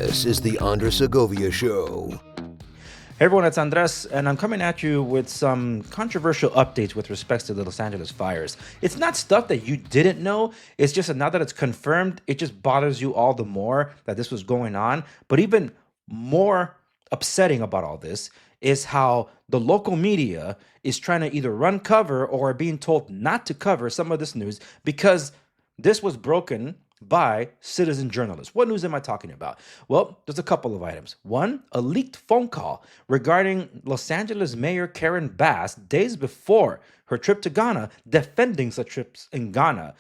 This is the Segovia Show. Hey everyone, it's Andres, and I'm coming at you with some controversial updates with respects to the Los Angeles fires. It's not stuff that you didn't know, it's just that now that it's confirmed, it just bothers you all the more that this was going on. But even more upsetting about all this is how the local media is trying to either run cover or are being told not to cover some of this news because this was broken by citizen journalists. What news am I talking about? Well, there's a couple of items. One, a leaked phone call regarding Los Angeles Mayor Karen Bass days before her trip to Ghana, defending such trips in Ghana.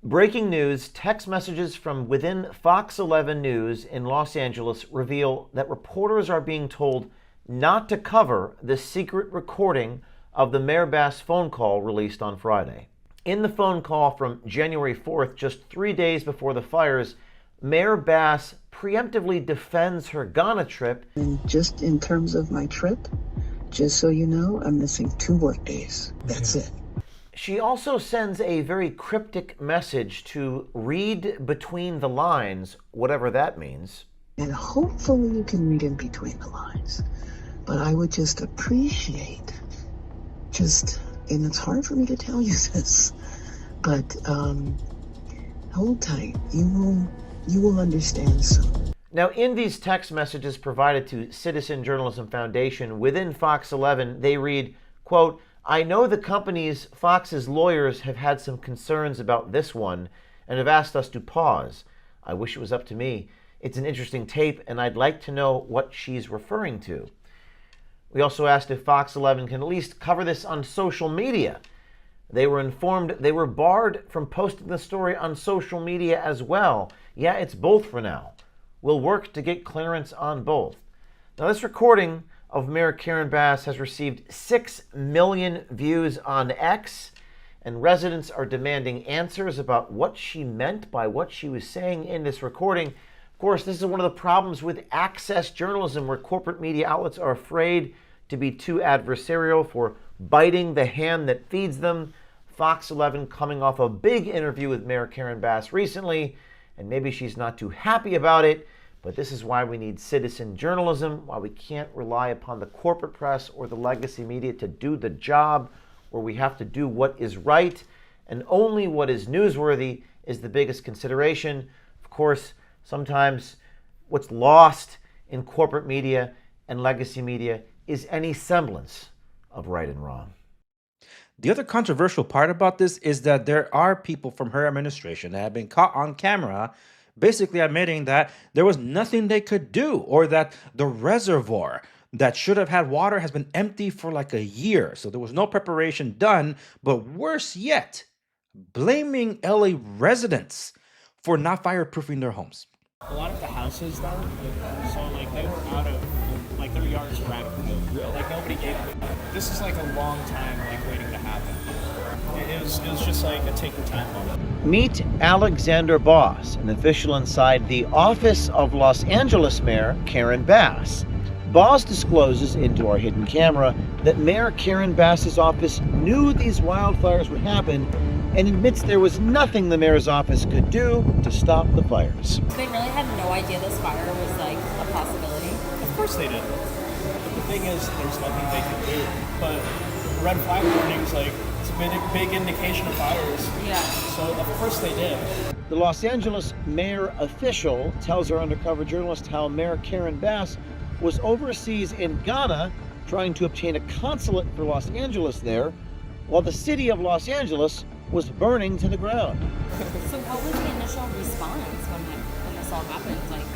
Breaking news, text messages from within Fox 11 News in Los Angeles reveal that reporters are being told not to cover the secret recording of the Mayor Bass phone call released on Friday. In the phone call from January 4th, just 3 days before the fires, Mayor Bass preemptively defends her Ghana trip. And just in terms of my trip, just so you know, I'm missing 2 work days. That's it. She also sends a very cryptic message to read between the lines, whatever that means. And hopefully you can read in between the lines. But I would just appreciate and it's hard for me to tell you this, but hold tight. You will understand soon. Now, in these text messages provided to Citizen Journalism Foundation within Fox 11, they read, quote, "I know the company's Fox's lawyers have had some concerns about this one and have asked us to pause. I wish it was up to me. It's an interesting tape, and I'd like to know what she's referring to." We also asked if Fox 11 can at least cover this on social media. They were informed they were barred from posting the story on social media as well. Yeah, it's both for now. We'll work to get clearance on both. Now, this recording of Mayor Karen Bass has received 6 million views on X, and residents are demanding answers about what she meant by what she was saying in this recording. Of course, this is one of the problems with access journalism, where corporate media outlets are afraid to be too adversarial for biting the hand that feeds them. Fox 11 coming off a big interview with Mayor Karen Bass recently, and maybe she's not too happy about it, but this is why we need citizen journalism, why we can't rely upon the corporate press or the legacy media to do the job, where we have to do what is right, and only what is newsworthy is the biggest consideration. Of course, sometimes what's lost in corporate media and legacy media is any semblance of right and wrong. The other controversial part about this is that there are people from her administration that have been caught on camera basically admitting that there was nothing they could do, or that the reservoir that should have had water has been empty for like a year. So there was no preparation done. But worse yet, blaming LA residents for not fireproofing their homes. A lot of the houses though, so like they were out of, like their yards were out of the move. Like nobody gave them. This is like a long time like waiting to happen. It was just like a take your time moment. Meet Alexander Boss, an official inside the office of Los Angeles Mayor Karen Bass. Boss discloses into our hidden camera that Mayor Karen Bass's office knew these wildfires would happen and admits there was nothing the mayor's office could do to stop the fires. They really had no idea this fire was like a possibility. Of course they did. But the thing is, there's nothing they can do. But red flag warnings, like, it's a big indication of fires. Yeah. So of course they did. The Los Angeles mayor official tells our undercover journalist how Mayor Karen Bass was overseas in Ghana trying to obtain a consulate for Los Angeles there, while the city of Los Angeles was burning to the ground. So what was the initial response when this all happened? Like,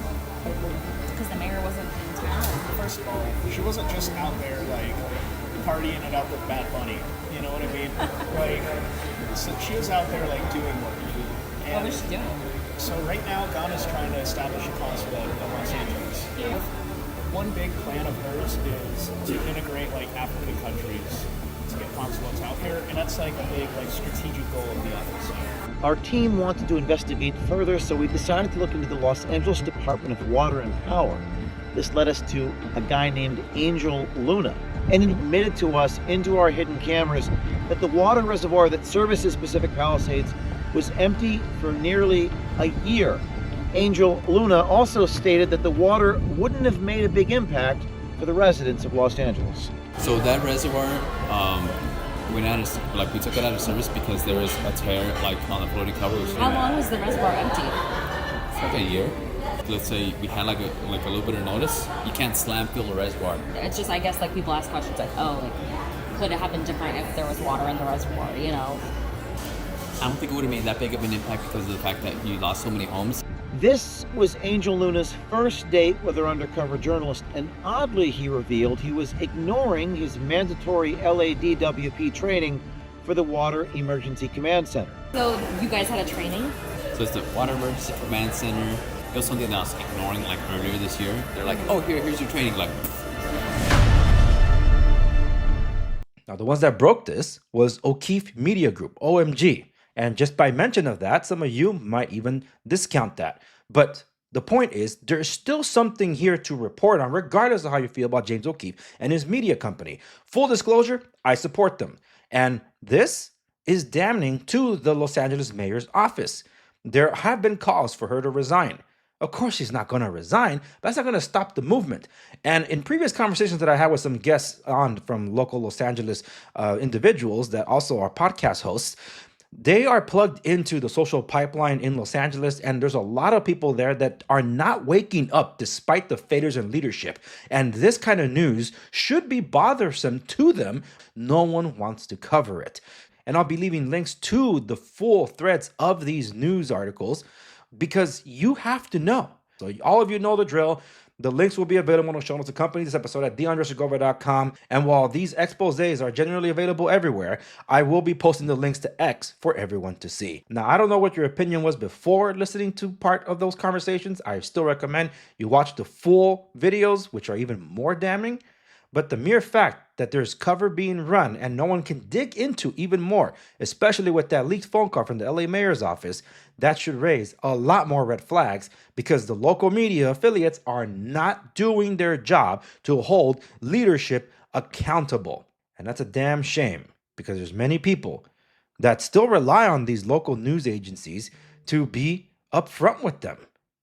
because the mayor wasn't in town. First of all, she wasn't just out there like partying it up with Bad Bunny. You know what I mean? Like, so she was out there like doing work. What was she doing? So right now, Ghana's trying to establish a consulate in Los Angeles. Yeah. One big plan of hers is to integrate like African countries to get consulates out here, and that's like a big like strategic goal of the office. Our team wanted to investigate further, so we decided to look into the Los Angeles Department of Water and Power. This led us to a guy named Angel Luna, and it admitted to us into our hidden cameras that the water reservoir that services Pacific Palisades was empty for nearly a year. Angel Luna also stated that the water wouldn't have made a big impact for the residents of Los Angeles. So that reservoir, we took it out of service because there was a tear on the floating cover. How long was the reservoir empty? It's like a year. Let's say we had like a little bit of notice. You can't slam fill a reservoir. It's just, I guess, like people ask questions like, oh, like, could it have been different if there was water in the reservoir, you know? I don't think it would have made that big of an impact because of the fact that you lost so many homes. This was Angel Luna's first date with her undercover journalist, and oddly, he revealed he was ignoring his mandatory LADWP training for the Water Emergency Command Center. So you guys had a training? So it's the Water Emergency Command Center. It was something that I was ignoring earlier this year. They're like, oh, here's your training. Now, the ones that broke this was O'Keefe Media Group, OMG. And just by mention of that, some of you might even discount that. But the point is, there's still something here to report on, regardless of how you feel about James O'Keefe and his media company. Full disclosure, I support them. And this is damning to the Los Angeles mayor's office. There have been calls for her to resign. Of course, she's not going to resign, but that's not going to stop the movement. And in previous conversations that I had with some guests on from local Los Angeles individuals that also are podcast hosts, they are plugged into the social pipeline in Los Angeles, and there's a lot of people there that are not waking up despite the failures in leadership. And this kind of news should be bothersome to them. No one wants to cover it. And I'll be leaving links to the full threads of these news articles because you have to know. So all of you know the drill. The links will be available on the show notes accompanying this episode at theandresegovia.com. And while these exposés are generally available everywhere, I will be posting the links to X for everyone to see. Now, I don't know what your opinion was before listening to part of those conversations. I still recommend you watch the full videos, which are even more damning. But the mere fact that there's cover being run and no one can dig into even more, especially with that leaked phone call from the LA mayor's office, that should raise a lot more red flags because the local media affiliates are not doing their job to hold leadership accountable. And that's a damn shame because there's many people that still rely on these local news agencies to be upfront with them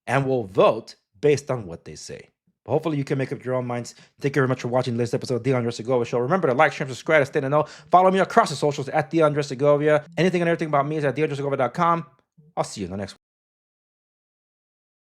and will vote based on what they say. Hopefully you can make up your own minds. Thank you very much for watching this episode of The Andre Segovia Show. Remember to like, share, and subscribe to stay in the know. Follow me across the socials at The Andre Segovia. Anything and everything about me is at theandresegovia.com. I'll see you in the next one.